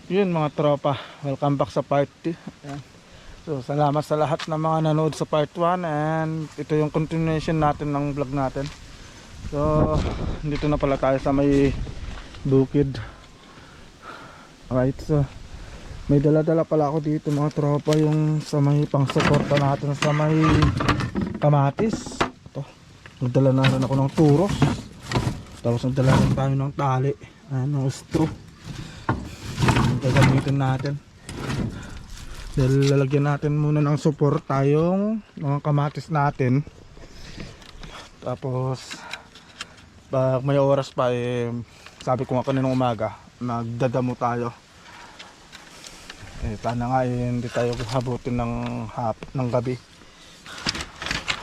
Yun mga tropa, welcome back sa part 2. Ayan. So salamat sa lahat ng mga nanood sa part 1, and ito yung continuation natin ng vlog natin. So dito na pala tayo sa may bukid. Alright, so may dala-dala pala ako dito mga tropa, yung sa may pangsuporta natin sa may kamatis. Ito, nagdala na rin ako ng turos. Tapos nagdala rin tayo ng tali, ng straw. Gagamitin natin dahil lalagyan natin muna ng suporta yung mga kamatis natin. Tapos pag may oras pa, sabi ko nga kaninang umaga, magdadamo tayo. Sana nga hindi tayo habutin ng gabi.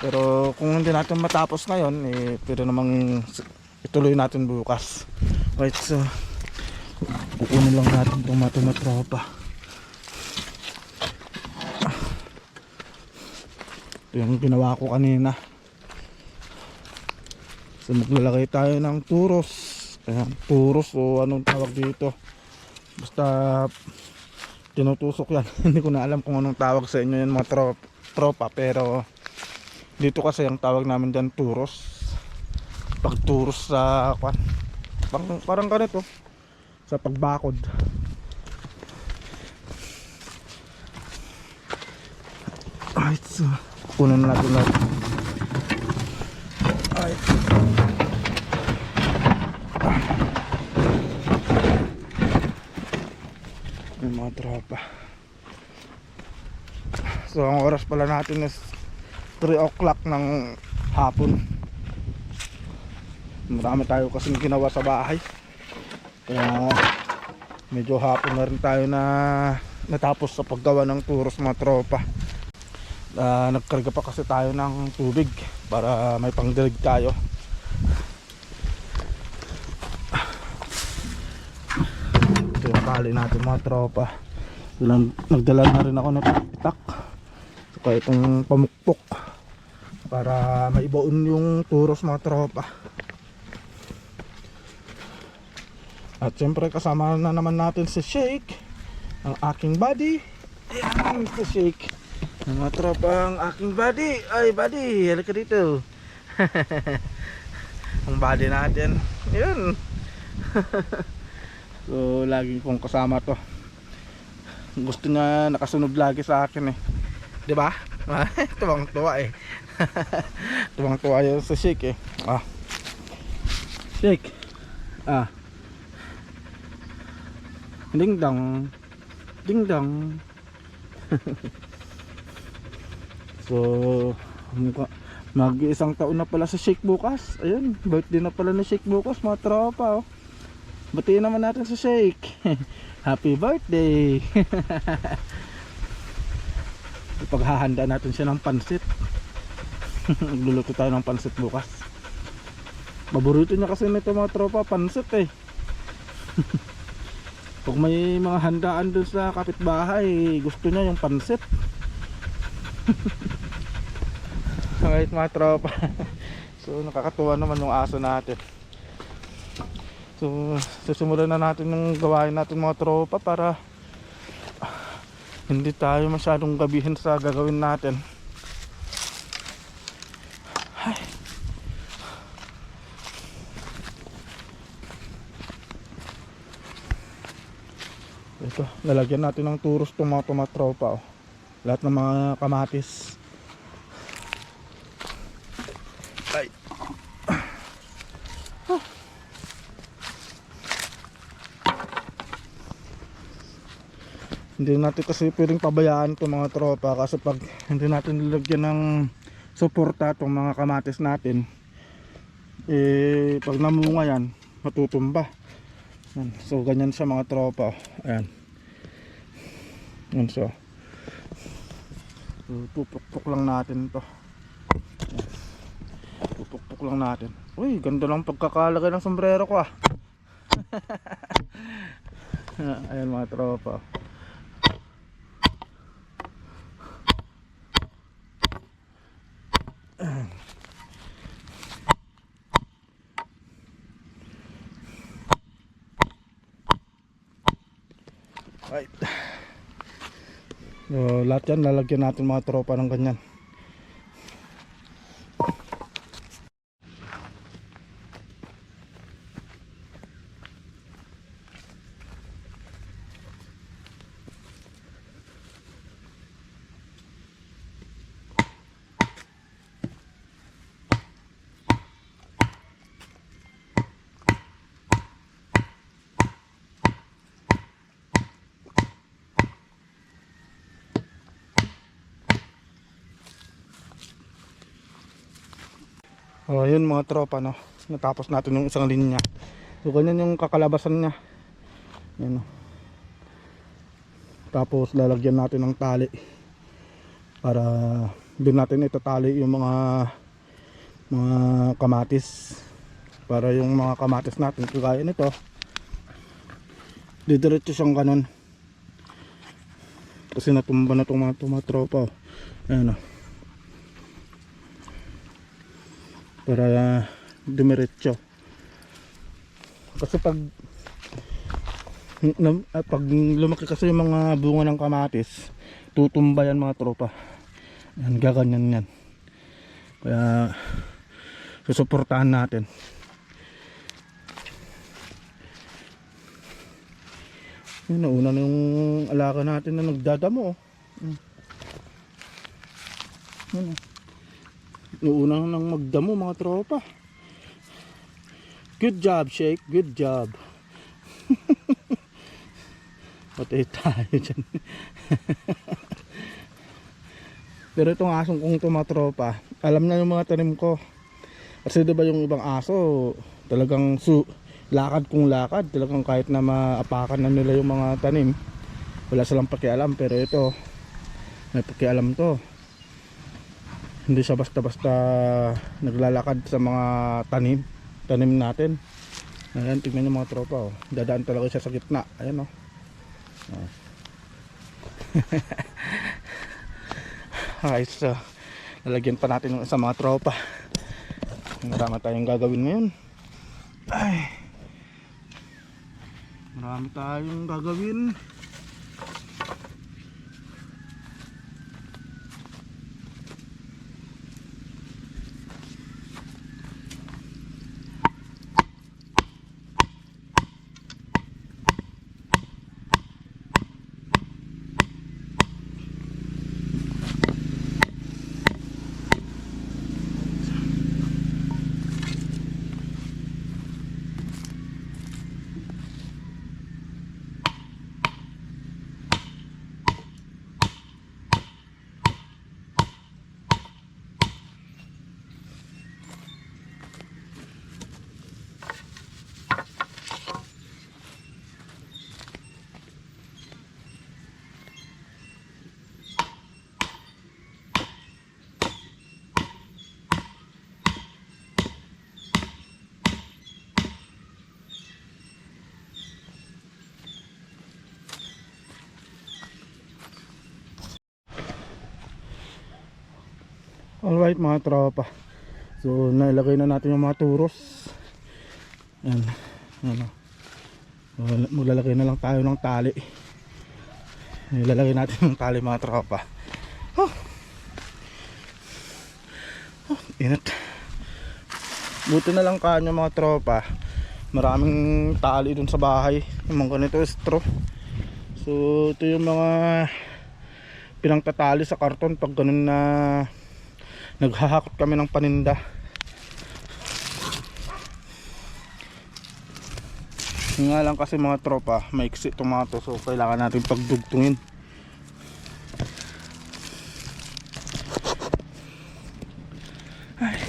Pero kung hindi natin matapos ngayon, pwede namang ituloy natin bukas. Right, so kukunin lang natin itong mga tropa. Ito yung ginawa ko kanina. So maglalagay tayo ng turos. Ayan, turos o anong tawag dito. Basta tinutusok yan. Hindi ko na alam kung anong tawag sa inyo yan mga tropa. Pero dito kasi ang tawag namin dyan turos. Pag turos sa parang ganito sa pagbakod. Alright, so kunin natin lahat. Alright, yung mga tropa. So ang oras pala natin is 3 o'clock ng hapon. Marami tayo kasing ginawa sa bahay, kaya medyo hapon na rin tayo na natapos sa paggawa ng turos mga tropa. Nagkarga pa kasi tayo ng tubig para may pangdilig tayo. Ito yung kali natin mga tropa. Nagdala na rin ako ng itak, saka itong pamukpok para maibaon yung turos mga tropa. At syempre kasama na naman natin si Shake, ang aking buddy. Ayan si Shake, mga tropa, ang aking buddy. Ay buddy, halika dito. Ang buddy natin, yun. So lagi kong kasama to. Gusto niya nakasunod lagi sa akin diba? Tuwang tuwa Tuwang tuwa yun si Shake Shake, ding dong, ding dong. So mag-iisang taon na pala si Shake bukas. Ayun, birthday na pala ni Shake bukas mga tropa. Batiin naman natin si Shake. Happy birthday. Ipaghahanda natin siya ng pansit. Magluluto tayo ng pansit bukas. Paborito niya kasi nito mga tropa, pansit Pag may mga handaan dun sa kapitbahay, gusto niya yung pansit. Alright mga tropa. So nakakatuwa naman yung aso natin. So susumunod na natin yung gawain natin mga tropa para hindi tayo masyadong gabihin sa gagawin natin. Ito, lalagyan natin ng turos itong mga tropa lahat ng mga kamatis. Ay. Hindi natin kasi pwedeng pabayaan itong mga tropa, kasi pag hindi natin nilagyan ng suporta itong mga kamatis natin, pag namunga yan, matutumba. So ganyan siya mga tropa. Ayan. Yan siya. So pupukpuk lang natin to. Pupukpuk lang natin. Uy, ganda lang pagkakalagay ng sombrero ko Ayan mga tropa. Alright. So, lahat yan lalagyan natin mga tropa ng ganyan. Oh, yun mga tropa, no. Natapos natin yung isang linya. So ganyan yung kakalabasan niya. Yan, no. Tapos lalagyan natin ng tali para doon natin itatali yung mga kamatis, para yung mga kamatis natin kagaya nito didiretso siyang kanon, kasi natumba na itong mga tropa. Ayan, no. Para dumiretso, kasi pag lumaki kasi yung mga bunga ng kamatis, tutumba yan mga tropa. Yan, gaganyan yan. Kaya susuportahan natin. Yun, nauna na yung alaga natin na nagdadamo. Yun, nauna nang magdamo mga tropa. Good job, Shake. Good job. Patay tayo dyan. Pero itong asong kong ito mga tropa, alam na yung mga tanim ko. Kasi diba yung ibang aso talagang lakad kung lakad, talagang kahit na maapakan na nila yung mga tanim, wala silang pakialam. Pero ito may pakialam to. Hindi siya basta-basta naglalakad sa mga tanim natin. Ayan, tignan nyo mga tropa, oh. Dadaan talaga siya sa gitna. Ayan, oh. Okay, so lalagyan pa natin yung isa mga tropa. Marami tayong gagawin ngayon. Ay, marami tayong gagawin. Alright mga tropa, so nailagay na natin yung mga turos. Yan, ano, maglalagay na lang tayo ng tali. Ilalagay natin yung tali mga tropa. Init. Buti na lang kanyo mga tropa, maraming tali dun sa bahay, yung mga ganito straw. So ito yung mga pinangtatali sa karton pag ganun na naghahakot kami ng paninda. Yung nga lang kasi mga tropa, maiksi tomato, so kailangan natin pagdugtungin. Ay.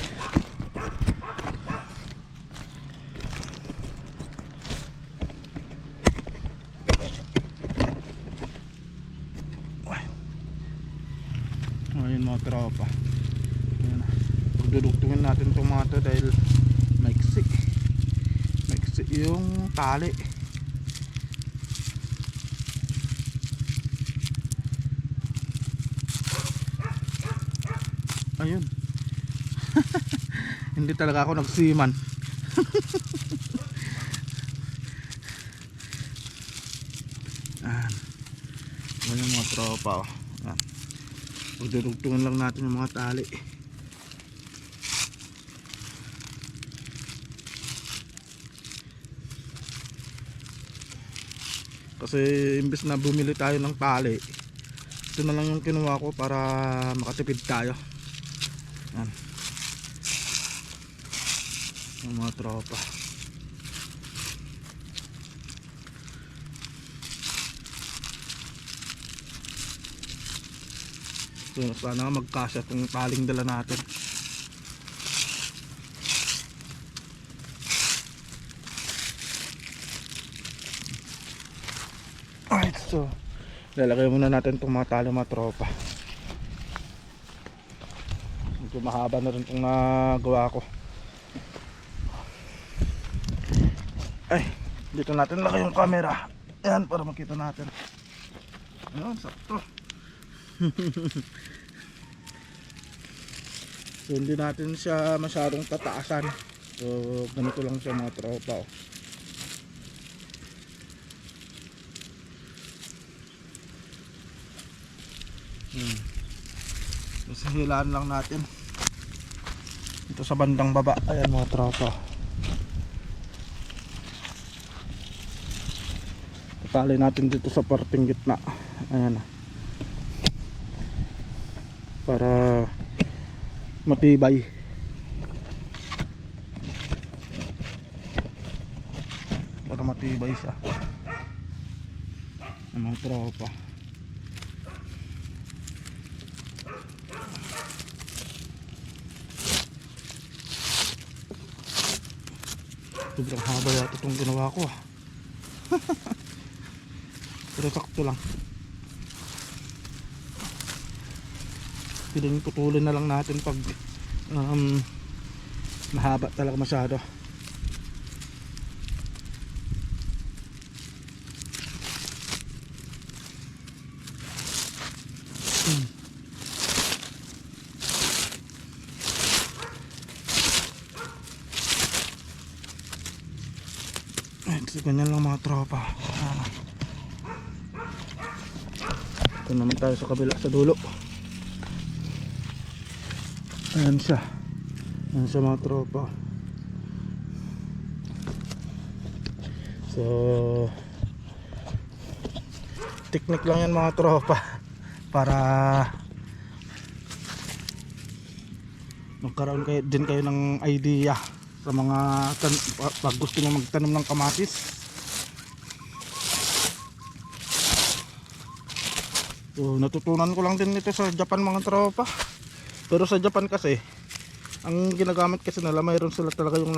Ayun mga tropa, dudugtungin natin tomato dahil maiksi yung tali. Ayun. Hindi talaga ako nagsiman. mga tropa. Oh. Yan. Pagdurugtungan lang natin yung mga tali. Kasi imbes na bumili tayo ng tali, ito na lang yung kinuha ko para makatipid tayo. Yan. Yung mga tropa. So sana magkasya itong taling dala natin. Alright, so lalagay muna natin itong mga tali mga tropa. Medyo mahaba na rin itong nagawa ko. Ay, dito natin lagay yung camera. Ayan, para makita natin. Ayan, sakto. So hindi natin siya masyadong tataasan. So ganito lang siya mga tropa. So hilaan lang natin ito sa bandang baba. Ayan mga tropa. Tatali natin dito sa parting gitna. Ayan, para matibay. Para matibay siya. Ang mga tropa. Sobrang haba yata itong ginawa ko. Pero sakto lang. Piling putulin na lang natin pag mahaba talaga masyado. So ganyan lang mga tropa. Ito naman tayo sa kabila sa dulo. Ayan siya. Ayan siya mga tropa. So technique lang yan mga tropa, para magkaroon kayo, din kayo ng idea sa mga pag gusto nyo magtanim ng kamatis. So natutunan ko lang din ito sa Japan mga tropa. Pero sa Japan kasi ang ginagamit kasi nila, mayroon sila talaga yung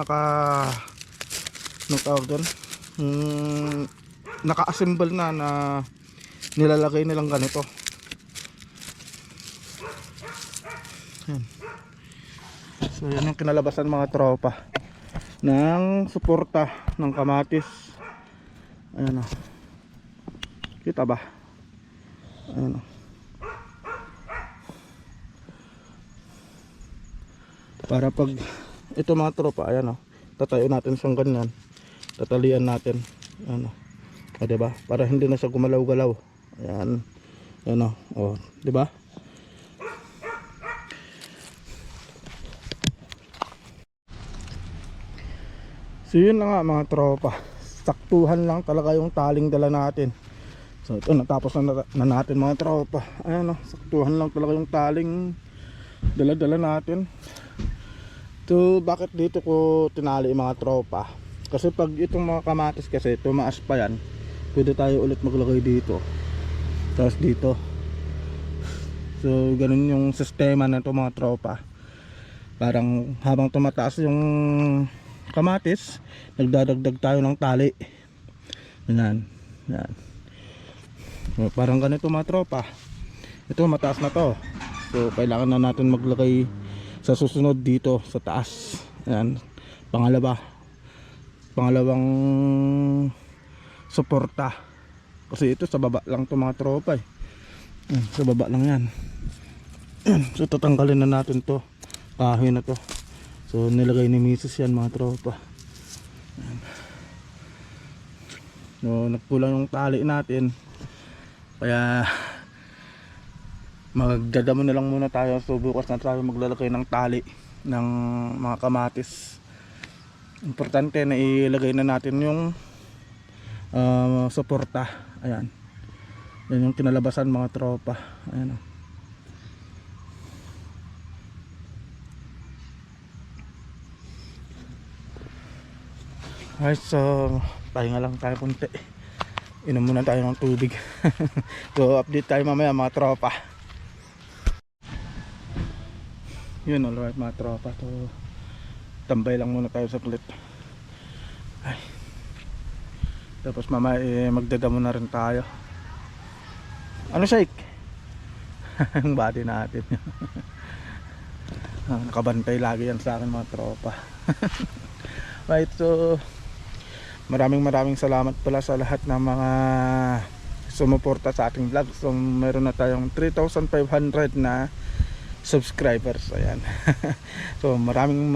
naka-assemble na nilalagay nilang ganito. Yan. So yan yung kinalabasan mga tropa ng suporta ng kamatis. Ayan o, kita ba? Ayan o. Para pag ito mga tropa, ayan o, tatayo natin siyang ganyan, tatalian natin. Ayan o, diba? Para hindi na siya gumalaw-galaw. Ayan. Ayan o, diba? So yun na nga mga tropa, saktuhan lang talaga yung taling dala natin. So ito, natapos na natin mga tropa. Ayan o, saktuhan lang talaga yung taling dala-dala natin. So bakit dito ko tinali mga tropa? Kasi pag itong mga kamatis kasi tumaas pa yan, pwede tayo ulit maglagay dito, tapos dito. So ganun yung sistema na ito mga tropa. Parang habang tumataas yung kamatis, nagdadagdag tayo ng tali. Yan. Yan. So, parang ganito mga tropa. Ito mataas na to. So kailangan na natin maglagay sa susunod dito sa taas. Yan. Pangalawang suporta. Kasi ito sa baba lang to mga tropa eh. Yan, sa baba lang yan. Yan. So tatanggalin na natin to, kahoy na to. So nilagay ni Mrs. yan mga tropa. Yan. So nagkulang yung tali natin, kaya Magdadamo na lang muna tayo. So bukas na tayo maglalagay ng tali ng mga kamatis. Importante na ilagay na natin yung suporta. Ayan, yan yung kinalabasan mga tropa. Ayan. Alright, so pahinga lang tayo kunti. Inom muna tayo ng tubig. So update tayo mamaya mga tropa. Yun, alright mga tropa. So tambay lang muna tayo sa plit. Ay. Tapos mamaya magdadamo na rin tayo. Ano shake? Ang body natin. Nakabantay lagi yan sa akin mga tropa. Right, so maraming salamat pala sa lahat ng mga sumuporta sa ating vlog. So meron na tayong 3,500 na subscribers. Ayan. So maraming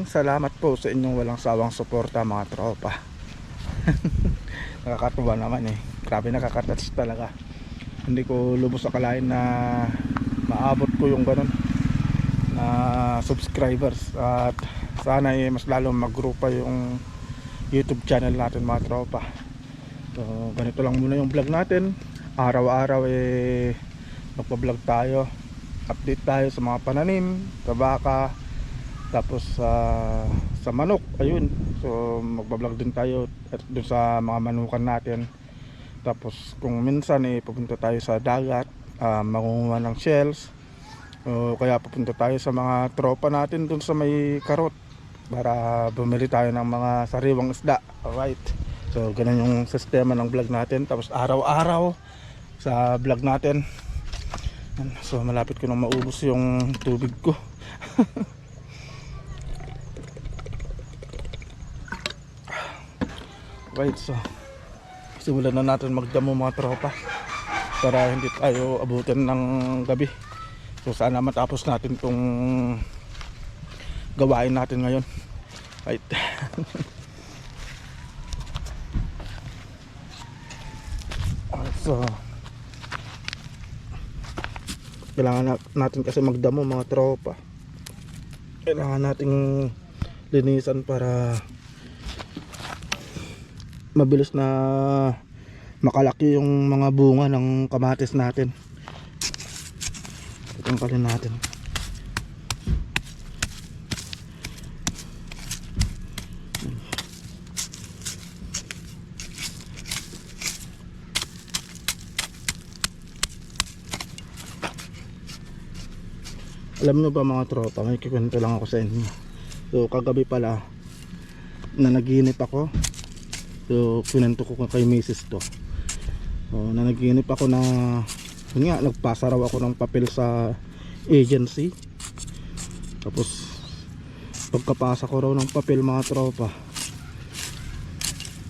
salamat po sa inyong walang sawang suporta mga tropa. Nakakatuwa naman eh. Grabe, nakaka-touch talaga. Hindi ko lubos akalain na maabot ko yung ganun na subscribers, at sana mas lalong mag-grow pa yung YouTube channel natin mga tropa. So ganito lang muna yung vlog natin. Araw-araw magpa-vlog tayo, update tayo sa mga pananim, sa baka, tapos sa manok. Ayun, so magpa-vlog din tayo at dun sa mga manukan natin. Tapos kung minsan pupunta tayo sa dagat, mangunguha ng shells, o kaya pupunta tayo sa mga tropa natin dun sa may karot para bumili tayo ng mga sariwang isda. Alright, so ganun yung sistema ng vlog natin. Tapos araw-araw sa vlog natin. So malapit ko nang maubos yung tubig ko. Right, so simulan na natin magdamo mga tropa para hindi tayo abutin ng gabi. So sana matapos natin tong gawain natin ngayon. Right. So kailangan natin kasi magdamo mga tropa. Kailangan nating linisan para mabilis na makalaki yung mga bunga ng kamatis natin. Tanggalin natin. Alam nyo ba mga tropa, may kikwento lang ako sa inyo. So kagabi pala nanaginip ako. So pinento ko kay misis to. So nanaginip ako na yun nga, nagpasa raw ako ng papel sa agency. Tapos pagkapasa ko raw ng papel mga tropa,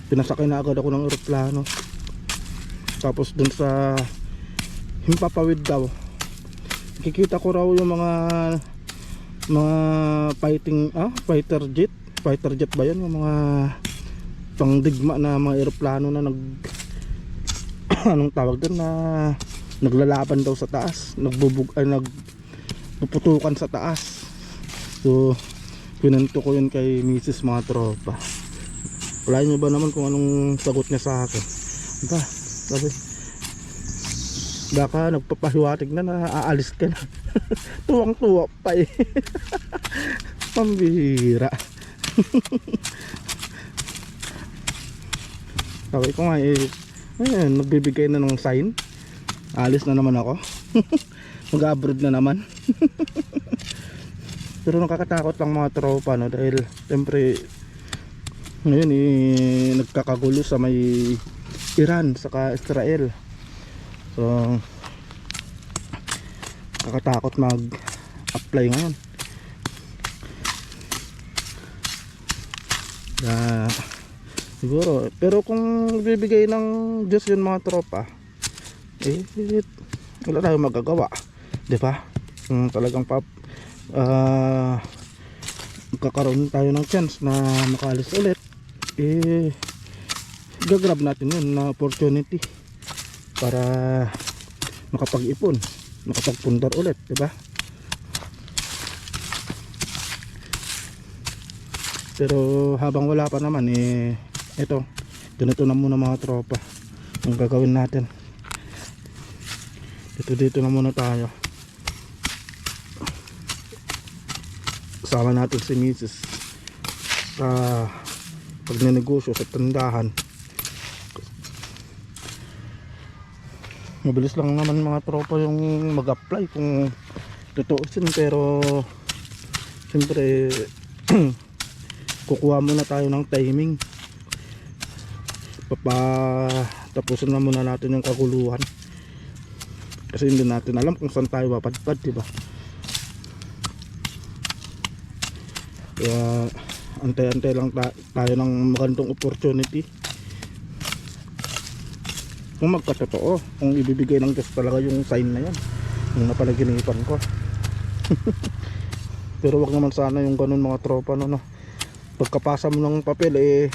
pinasakay na agad ako ng eroplano. Tapos dun sa Himpapawid daw, kikita ko raw yung mga fighter jet ba yun, yung mga pangdigma na mga eroplano na anong tawag doon, na naglalaban daw sa taas, nagpuputukan sa taas. So pinanto ko yun kay misis mga tropa. Wala nyo ba naman kung anong sagot niya sa akin? Ba, sabi, baka nagpapahiwatig na aalis ka na. Tuwang-tuwa pa eh. Pambihira. Sabi ko nga nagbibigay na ng sign, alis na naman ako. Mag-abroad na naman. Pero nakakatakot lang mga tropa, no? Dahil siyempre ngayon nagkakagulo sa may Iran saka Israel. So nakakatakot mag-apply ngayon. Siguro, pero kung bibigay ng Diyos yun mga tropa, wala tayong magagawa, di ba? Kung talagang magkakaroon tayo ng chance na makaalis ulit, gagrab natin yun na opportunity para makapag-ipon. nakapagpundar ulit, di ba? Pero habang wala pa naman ito, ganito na muna mga tropa ang gagawin natin. Dito na muna tayo. Kasama natin si Mrs. sa pagnenegosyo sa tindahan. Mabilis lang naman mga tropa yung mag-apply kung tutuusin, pero siyempre kukuha muna tayo ng timing. Tapusin na muna natin yung kaguluhan kasi hindi natin alam kung saan tayo mapadpad, diba? Kaya antay-antay lang tayo ng magandang opportunity. Kung magkatotoo, kung ibibigay ng Diyos talaga yung sign na yan, yung napanaginipan ko. Pero wag naman sana yung ganun mga tropa, no? Pagkapasa mo ng papel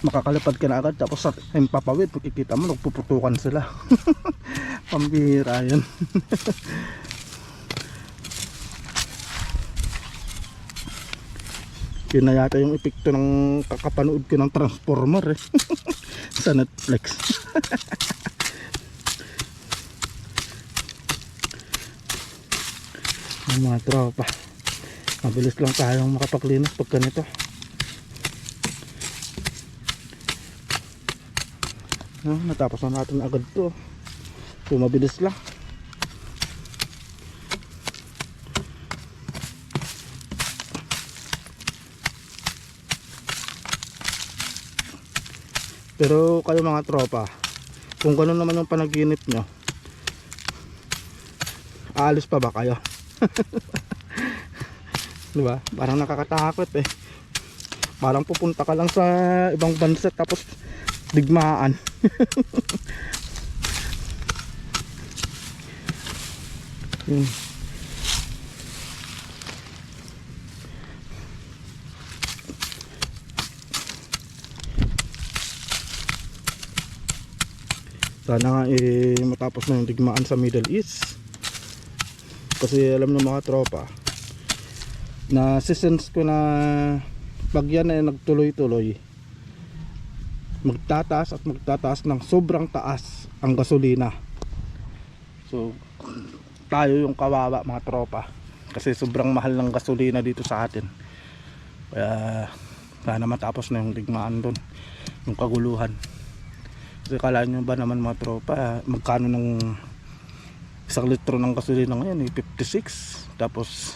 makakalipad ka na agad, tapos sa papawid makikita mo nagpuputukan sila. Pambihira yun. Yun na yata yung epekto ng kakapanood ko ng Transformer sa Netflix. Mga tropa, mabilis lang tayong makapaglinis pag ganito. Natapos na natin agad to, so mabilis lang. Pero kayo mga tropa, kung gano'n naman yung panaginip nyo, aalis pa ba kayo? Diba? Parang nakakatakot Parang pupunta ka lang sa ibang bansa tapos digmaan. Sana nga matapos na yung digmaan sa Middle East. Kasi alam ng mga tropa na sense ko na pag yan ay nagtuloy-tuloy, magtataas at magtataas ng sobrang taas ang gasolina. So tayo yung kawawa mga tropa, kasi sobrang mahal ng gasolina dito sa atin. Kaya sana matapos na yung digmaan doon, yung kaguluhan. Kasi kala nyo ba naman mga tropa, magkano ng 1 litro ng gasolina ngayon 56, tapos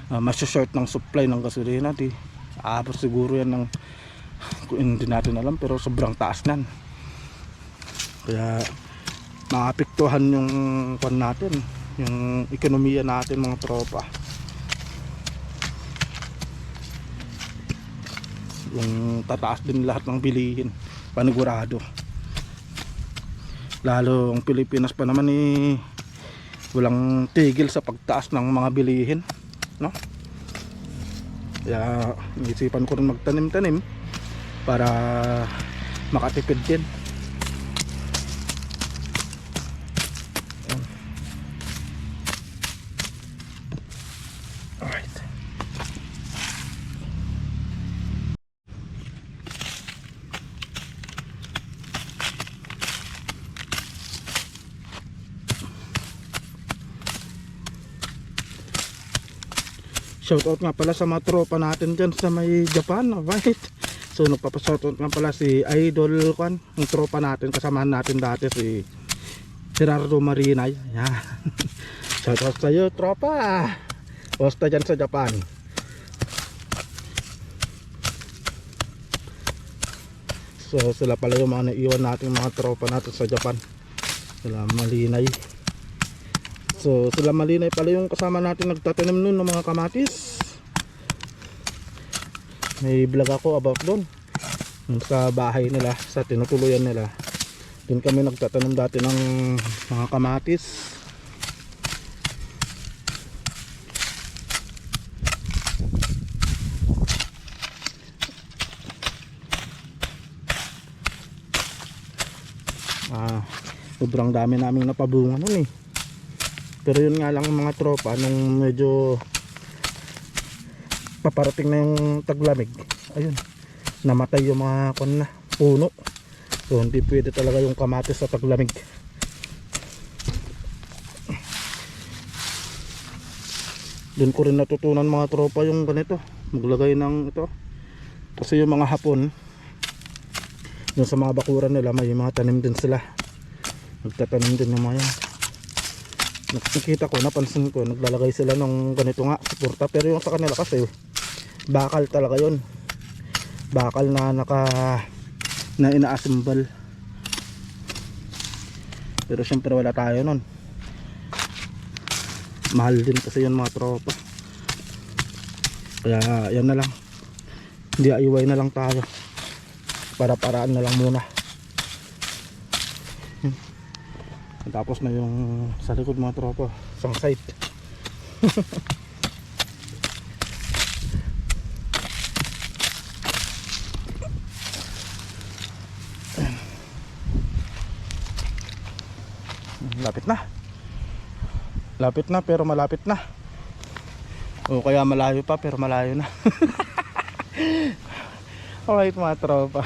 masya-short ng supply ng gasolina, aabot siguro yan ng, hindi natin alam, pero sobrang taas nan. Kaya maapektuhan yung pan natin, yung ekonomiya natin mga tropa. Yung tataas din lahat ng bilihin, panigurado. Lalo ang Pilipinas pa naman walang tigil sa pagtaas ng mga bilihin, no? Kaya isipan ko rin magtanim-tanim para makatipid din. Alright. Shoutout nga pala sa mga tropa natin dyan sa may Japan, right? So nagpapashoutout nga pala si Idol Kwan, yung tropa natin, kasamahan natin dati, si Gerardo Marinay. Yan. Shoutout sa iyo tropa, basta dyan sa Japan. So sila pala yung mga naiwan natin mga tropa natin sa Japan, sila Malinay. So sila Malinay pala yung kasama natin nagtatanim nun ng mga kamatis. May vlog ako about doon, sa bahay nila, sa tinutuluyan nila. Doon kami nagtatanim dati ng mga kamatis. Sobrang dami naming napabunga nun eh. Pero yun nga lang mga tropa, nung medyo paparating na yung taglamig, ayun, namatay yung mga puno. So hindi pwede talaga yung kamatis sa taglamig. Doon ko rin natutunan mga tropa yung ganito, maglagay ng ito. Kasi yung mga Hapon, yung sa mga bakuran nila, may mga tanim din sila. Nagtatanim din ng mga yan. Nakikita ko, napansin ko, naglalagay sila ng ganito nga, suporta. Pero yung sa kanila kasi, bakal talaga yun. Bakal na na inaasimbal. Pero syempre wala tayo nun. Mahal din kasi yun mga tropa. Kaya yan na lang, DIY na lang tayo, para-paraan na lang muna. Tapos na yung sa likod mga tropa, isang side. Lapit na pero malapit na. O kaya malayo pa pero malayo na. Alright mga tropa.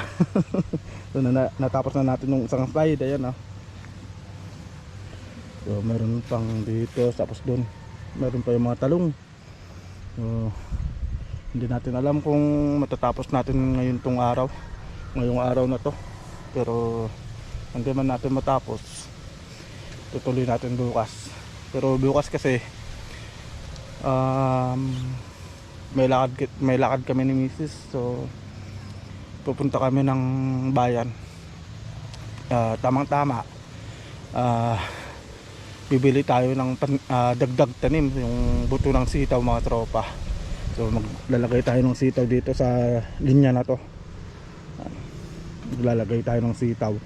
So, natapos na natin yung isang slide. Ayan, oh. So meron pang dito, tapos doon meron pa yung mga talong. So hindi natin alam kung matatapos natin ngayon tong araw, ngayong araw na to. Pero hindi man natin matapos, tutuloy natin bukas. Pero bukas kasi may lakad kami ni Mrs. So pupunta kami ng bayan. Tamang tama, bibili tayo ng dagdag tanim, yung buto ng sitaw mga tropa. So maglalagay tayo ng sitaw dito sa linya na to. Maglalagay tayo ng sitaw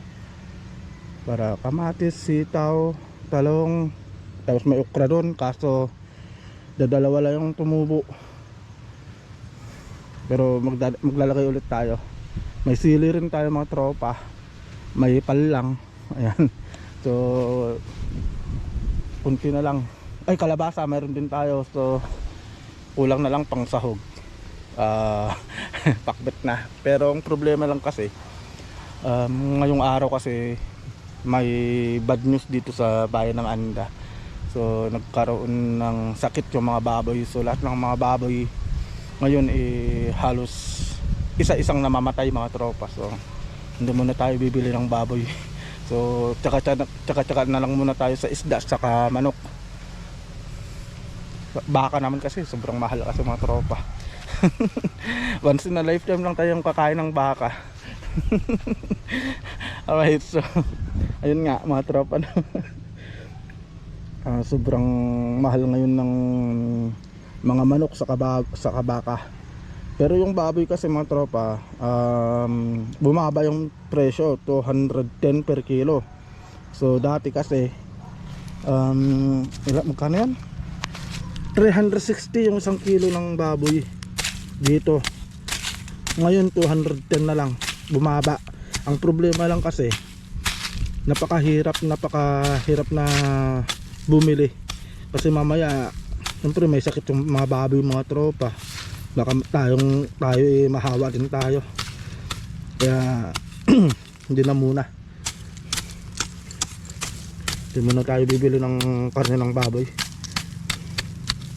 para kamatis, sitaw, talong. Tapos may okra doon, kaso dadalawa lang yung tumubo. Pero maglalagay ulit tayo. May sili rin tayo mga tropa, may palang. Ayan. So kunti na lang. Ay, kalabasa meron din tayo. So kulang na lang pang sahog. Pakbet na. Pero ang problema lang kasi, ngayong araw kasi may bad news dito sa bayan ng Anda. So nagkaroon ng sakit yung mga baboy. So lahat ng mga baboy ngayon halos isa-isang namamatay mga tropa. So hindi muna tayo bibili ng baboy. So tsaka na lang muna tayo sa isda saka manok. Baka naman kasi sobrang mahal kasi mga tropa. Once in a lifetime lang tayong kakain ng baka. Alright, so ayun nga mga tropa. Sobrang mahal ngayon ng mga manok sa baka. Pero yung baboy kasi mga tropa, bumaba yung presyo, 210 per kilo. So dati kasi magkano yan? 360 yung isang kilo ng baboy dito. Ngayon 210 na lang, bumaba. Ang problema lang kasi napakahirap na bumili. Kasi mamaya siyempre may sakit yung mga baboy mga tropa. Baka tayo mahawa din tayo. Kaya hindi na muna. Hindi muna tayo bibili ng karne ng baboy.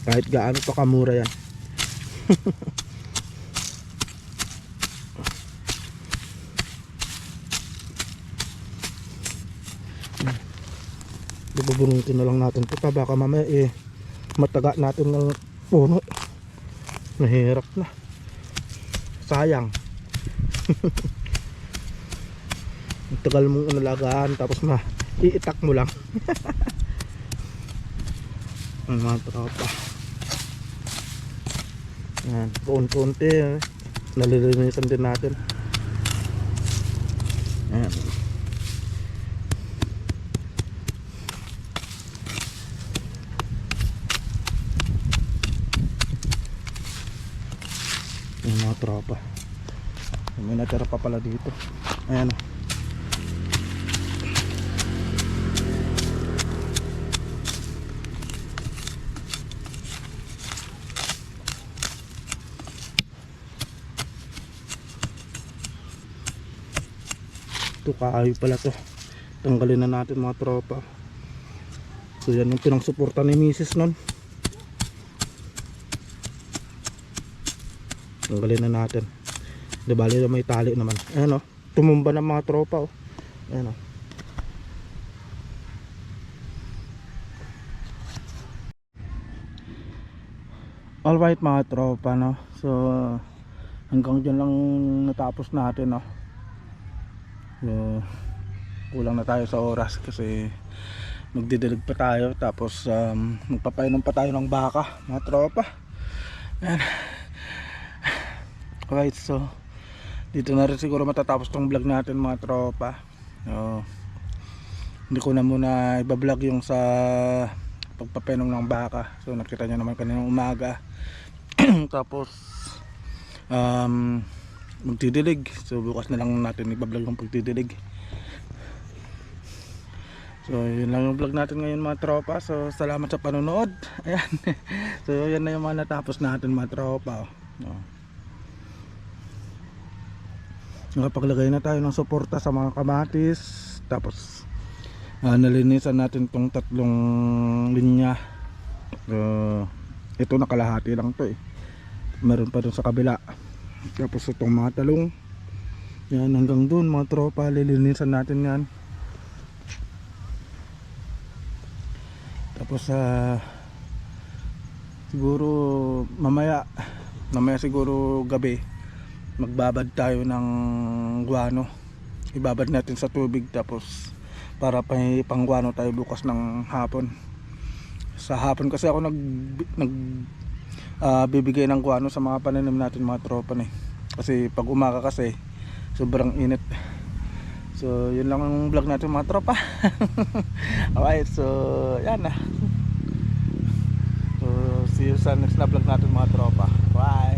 Kahit gaano pa kamura yan. Bubunutin na lang natin ito. Baka mamaya mataga natin ng puno. Mahirap na. Sayang. Tagal mong inalagaan tapos iitak mo lang. Ang mga tropa. Yan, kuunti-unti nalilinisan din natin. Yan. Yung mga tropa, may natira pa pala dito. Ayan. Ito kahoy pala to. Tanggalin na natin mga tropa. So yan yung pinangsuporta ni Mrs. nun. Tanggalin na natin. Di bali na may tali naman. Ayan o, tumumba ng mga tropa o. Ayan o. Alright mga tropa, no. So hanggang dyan lang natapos natin, no. So kulang na tayo sa oras kasi magdidilig pa tayo. Tapos magpapainom pa tayo ng baka mga tropa. Ayan. Alright, so dito na rin siguro matatapos tong vlog natin mga tropa. So hindi ko na muna ibablog yung sa pagpapainom ng baka. So nakita nyo naman kaninang umaga. Tapos magdidilig. So bukas na lang natin ibablog yung pagdidilig. So yun lang yung vlog natin ngayon mga tropa. So salamat sa panonood. Ayan. So yan na yung mga natapos natin mga tropa. Nakapaglagay na tayo ng suporta sa mga kamatis. Tapos nalinisan natin tong tatlong linya. Ito nakalahati lang to eh. Meron pa dun sa kabila. Tapos itong mga talong, yan hanggang dun mga tropa, lilinisan natin yan. Tapos siguro mamaya siguro gabi magbabad tayo ng guano. Ibabad natin sa tubig tapos para pangguano tayo bukas ng hapon. Sa hapon kasi ako bibigay ng guano sa mga pananim natin mga tropa na eh. Kasi pag umaga kasi sobrang init. So yun lang ang vlog natin mga tropa. Alright, so yan na. So see you sa next na vlog natin mga tropa. Bye.